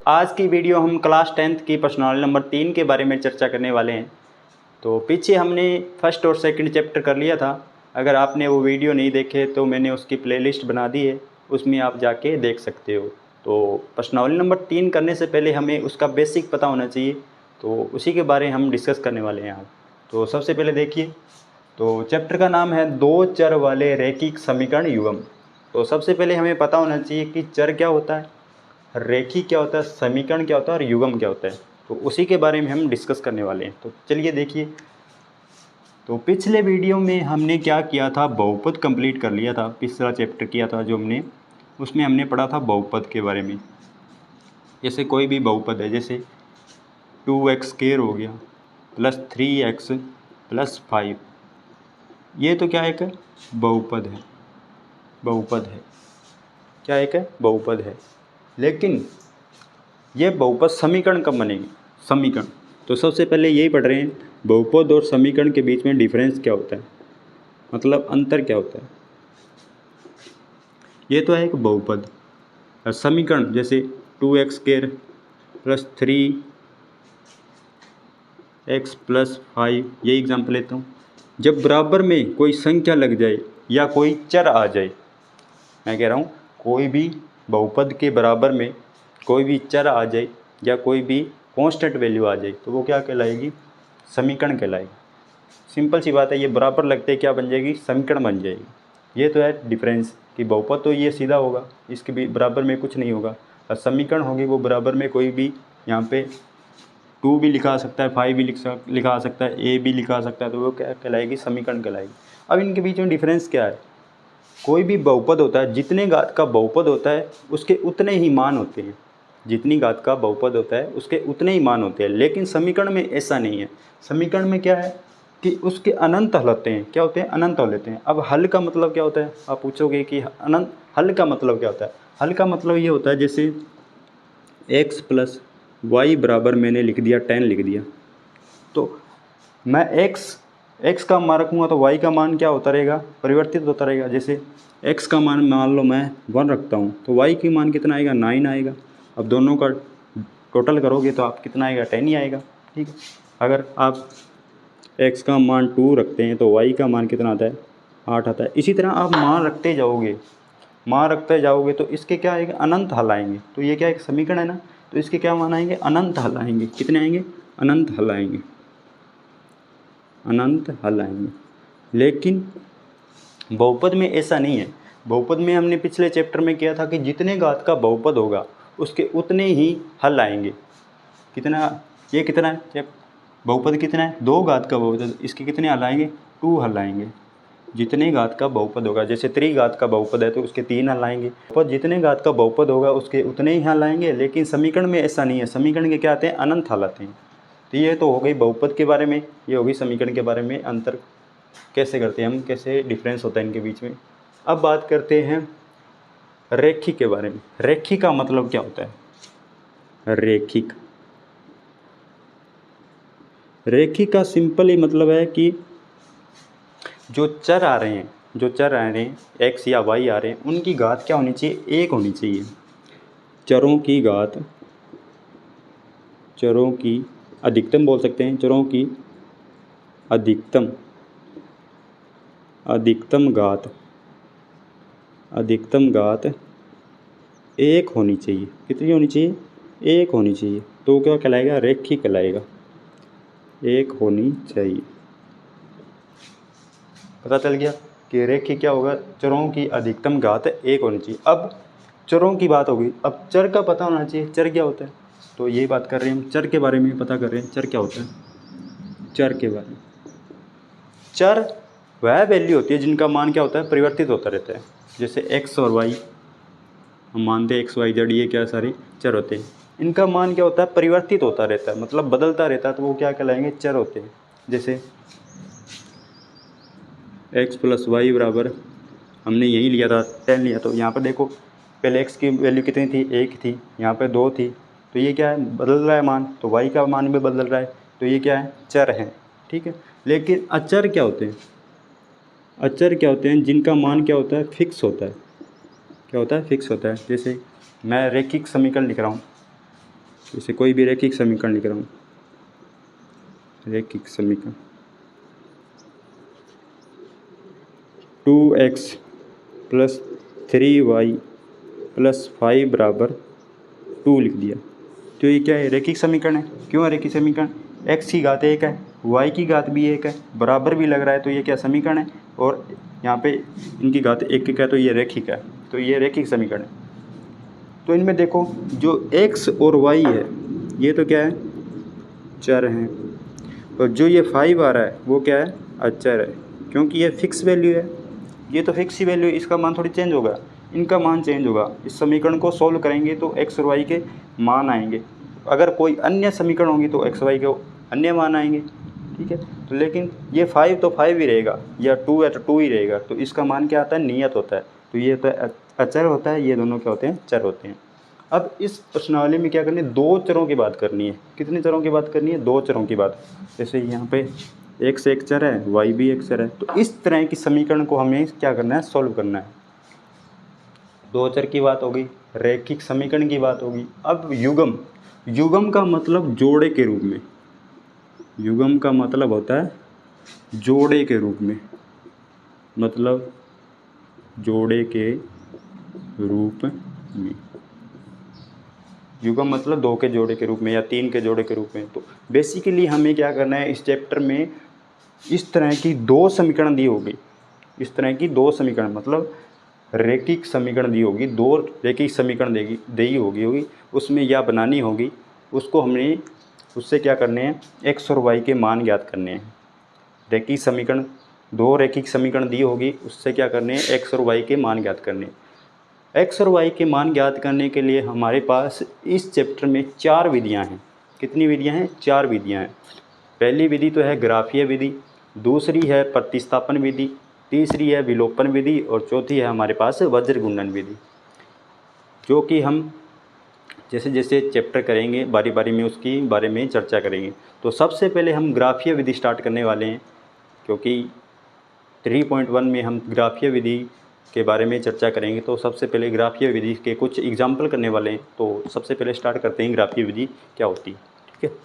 आज की वीडियो हम क्लास 10th की प्रश्नावली नंबर 3 के बारे में चर्चा करने वाले हैं। तो पीछे हमने फर्स्ट और सेकंड चैप्टर कर लिया था। अगर आपने वो वीडियो नहीं देखे तो मैंने उसकी प्लेलिस्ट बना दी है, उसमें आप जाके देख सकते हो। तो प्रश्नावली नंबर 3 करने से पहले हमें उसका बेसिक पता होना चाहिए, तो उसी के बारे में हम डिस्कस करने वाले हैं आज। तो सबसे पहले देखिए, तो चैप्टर का नाम है दो चर वाले रैखिक समीकरण युग्म। तो सबसे पहले हमें पता होना चाहिए कि चर क्या होता है, रेखी क्या होता है, समीकरण क्या होता है और युग्म क्या होता है। तो उसी के बारे में हम डिस्कस करने वाले हैं। तो चलिए देखिए, तो पिछले वीडियो में हमने क्या किया था, बहुपद कंप्लीट कर लिया था। पिछला चैप्टर किया था जो हमने, उसमें हमने पढ़ा था बहुपद के बारे में। जैसे कोई भी बहुपद है, जैसे 2x² हो गया प्लस 3x प्लस 5, ये तो क्या एक बहुपद है, बहुपद है, क्या एक है, बहुपद है। लेकिन ये बहुपद समीकरण कब बनेंगे, समीकरण। तो सबसे पहले यही पढ़ रहे हैं, बहुपद और समीकरण के बीच में डिफरेंस क्या होता है, मतलब अंतर क्या होता है। ये तो है एक बहुपद। और समीकरण जैसे 2x² प्लस 3x प्लस 5, ये एग्जाम्पल लेता हूँ। जब बराबर में कोई संख्या लग जाए या कोई चर आ जाए, मैं कह रहा हूँ कोई भी बहुपद के बराबर में कोई भी चर आ जाए या कोई भी कांस्टेंट वैल्यू आ जाए, तो वो क्या कहलाएगी, समीकरण कहलाएगी। सिंपल सी बात है, ये बराबर लगते क्या बन जाएगी, समीकरण बन जाएगी। ये तो है डिफरेंस कि बहुपद तो ये सीधा होगा, इसके भी बराबर में कुछ नहीं होगा, और समीकरण होगी वो बराबर में कोई भी, यहाँ पे 2 भी लिखा सकता है, 5 भी लिखा सकता है, ए भी लिखा सकता है, तो वो क्या कहलाएगी, समीकरण कहलाएगी। अब इनके बीच में डिफरेंस क्या है, कोई भी बहुपद होता है, जितने घात का बहुपद होता है उसके उतने ही मान होते हैं, जितनी घात का बहुपद होता है उसके उतने ही मान होते हैं। लेकिन समीकरण में ऐसा नहीं है। समीकरण में क्या है कि उसके अनंत हल होते हैं, क्या होते हैं, अनंत हल होते हैं। अब हल का मतलब क्या होता है, आप पूछोगे कि अनंत हल का मतलब क्या होता है। हल का मतलब ये होता है, जैसे x प्लस वाई बराबर मैंने लिख दिया 10 लिख दिया, तो मैं x का मान रखूँगा तो y का मान क्या होता रहेगा, परिवर्तित होता रहेगा। जैसे x का मान मान लो मैं 1 रखता हूँ, तो y की मान कितना आएगा, 9 आएगा। अब दोनों का टोटल करोगे तो आप कितना आएगा, 10 ही आएगा। ठीक है। अगर आप x का मान 2 रखते हैं तो y का मान कितना आता है, 8 आता है। इसी तरह आप मान रखते जाओगे, मान रखते जाओगे तो इसके क्या आएगा, अनंत हल आएंगे। तो ये क्या एक समीकरण है ना, तो इसके क्या मान आएंगे, अनंत हल आएंगे। कितने आएंगे, अनंत हल आएंगे, अनंत हल आएंगे। लेकिन बहुपद में ऐसा नहीं है। बहुपद में हमने पिछले चैप्टर में किया था कि जितने घात का बहुपद होगा उसके उतने ही हल आएंगे। कितना, ये कितना है, बहुपद कितना है, 2 घात का बहुपद, इसके कितने हल आएंगे, 2 हल आएंगे। जितने घात का बहुपद होगा, जैसे 3 घात का बहुपद है तो उसके 3 हल आएंगे। और जितने घात का बहुपद होगा उसके उतने ही हल आएंगे। लेकिन समीकरण में ऐसा नहीं है, समीकरण के क्या आते हैं, अनंत हल आते हैं। तो ये तो हो गई बहुपद के बारे में, ये होगी समीकरण के बारे में, अंतर कैसे करते हैं हम, कैसे डिफरेंस होता है इनके बीच में। अब बात करते हैं रेखिक के बारे में। रेखिक का मतलब क्या होता है, रेखिक, रेखिक का सिंपल ही मतलब है कि जो चर आ रहे हैं, जो चर आ रहे हैं एक्स या वाई आ रहे हैं, उनकी घात क्या होनी चाहिए, एक होनी चाहिए। चरों की घात, चरों की अधिकतम बोल सकते हैं, चरों की अधिकतम, अधिकतम घात, अधिकतम घात एक होनी चाहिए। कितनी होनी चाहिए, एक होनी चाहिए। तो क्या कहलाएगा, रेखिक कहलाएगा, एक होनी चाहिए। पता चल गया कि रेखिक क्या होगा, चरों की अधिकतम घात एक होनी चाहिए। अब चरों की बात होगी, अब चर का पता होना चाहिए, चर क्या होता है। तो ये बात कर रहे हैं हम, चर के बारे में पता कर रहे हैं, चर क्या होता है। चर के बारे में, चर वह वैल्यू होती है जिनका मान क्या होता है, परिवर्तित होता रहता है। जैसे एक्स और वाई, हम मानते हैं एक्स वाई जेड ये क्या सारे चर होते हैं, इनका मान क्या होता है, परिवर्तित होता रहता है, मतलब बदलता रहता है, तो वो क्या कहलाएंगे, चर होते हैं। जैसे एक्स प्लस वाई बराबर, हमने यही लिया था 10 लिया, तो यहाँ पर देखो पहले x की वैल्यू कितनी थी, 1 थी, यहाँ पे 2 थी, तो ये क्या है, बदल रहा है मान, तो y का मान भी बदल रहा है, तो ये क्या है, चर है। ठीक है। लेकिन अचर क्या होते हैं, अचर क्या होते हैं, जिनका मान क्या होता है, फिक्स होता है। क्या होता है, फिक्स होता है। जैसे मैं रेखिक समीकरण लिख रहा हूँ, जैसे कोई भी रैखिक समीकरण लिख रहा हूँ, रैखिक समीकरण 2x प्लस 3y प्लस 5 बराबर 2 लिख दिया। तो ये क्या है? रैखिक समीकरण है। क्यों है रैखिक समीकरण? x की घात 1 है, y की घात भी 1 है, बराबर भी लग रहा है, तो ये क्या समीकरण है। और यहाँ पे इनकी घात 1 है, तो ये रैखिक है, तो ये रैखिक समीकरण है। तो इनमें देखो जो x और y है ये तो क्या है? चर हैं। और जो ये 5 आ रहा है वो क्या है? अचर है, क्योंकि ये फिक्स वैल्यू है। ये तो फिक्स ही वैल्यू है, इसका मान थोड़ी चेंज होगा, इनका मान चेंज होगा। इस समीकरण को सॉल्व करेंगे तो x और y के मान आएंगे। अगर कोई अन्य समीकरण होगी तो x y के अन्य मान आएंगे, ठीक है। तो लेकिन ये 5 तो 5 ही रहेगा, या 2 है तो 2 ही रहेगा। तो इसका मान क्या आता है? नियत होता है। तो ये तो अचर होता है, ये दोनों क्या होते हैं? चर होते हैं। अब इस प्रश्नावली में क्या करनी है? 2 चरों की बात करनी है। कितने चरों की बात करनी है? 2 चरों की बात। जैसे यहाँ पे x एक चर है, y भी एक चर है, तो इस तरह की समीकरण को हमें क्या करना है? सॉल्व करना है। 2 चर की बात होगी, रैखिक समीकरण की बात होगी। अब युग्म, युग्म का मतलब जोड़े के रूप में, युग्म का मतलब होता है जोड़े के रूप में, मतलब जोड़े के रूप में। युग्म मतलब 2 के जोड़े के रूप में या 3 के जोड़े के रूप में। तो बेसिकली हमें क्या करना है इस चैप्टर में? इस तरह की 2 समीकरण दी होगी, इस तरह की 2 समीकरण मतलब रैखिक समीकरण दी होगी, 2 रैखिक समीकरण दी होगी, उसमें या बनानी होगी, उसको हमने उससे क्या करने हैं? x और y के मान ज्ञात करने हैं। रैखिक समीकरण 2 रैखिक समीकरण दी होगी, उससे क्या करने हैं? x और y के मान ज्ञात करने हैं। x और y के मान ज्ञात करने के लिए हमारे पास इस चैप्टर में 4 विधियां हैं। कितनी विधियां हैं? 4 विधियां हैं। पहली विधि तो है ग्राफीय विधि, दूसरी है प्रतिस्थापन विधि, तीसरी है विलोपन विधि, और चौथी है हमारे पास वज्र गुणन विधि। जो कि हम जैसे जैसे चैप्टर करेंगे बारी बारी में उसकी बारे में चर्चा करेंगे। तो सबसे पहले हम ग्राफीय विधि स्टार्ट करने वाले हैं, क्योंकि 3.1 में हम ग्राफीय विधि के बारे में चर्चा करेंगे। तो सबसे पहले ग्राफीय विधि के कुछ एग्जाम्पल करने वाले हैं। तो सबसे पहले स्टार्ट करते हैं ग्राफीय विधि क्या होती है, ठीक है।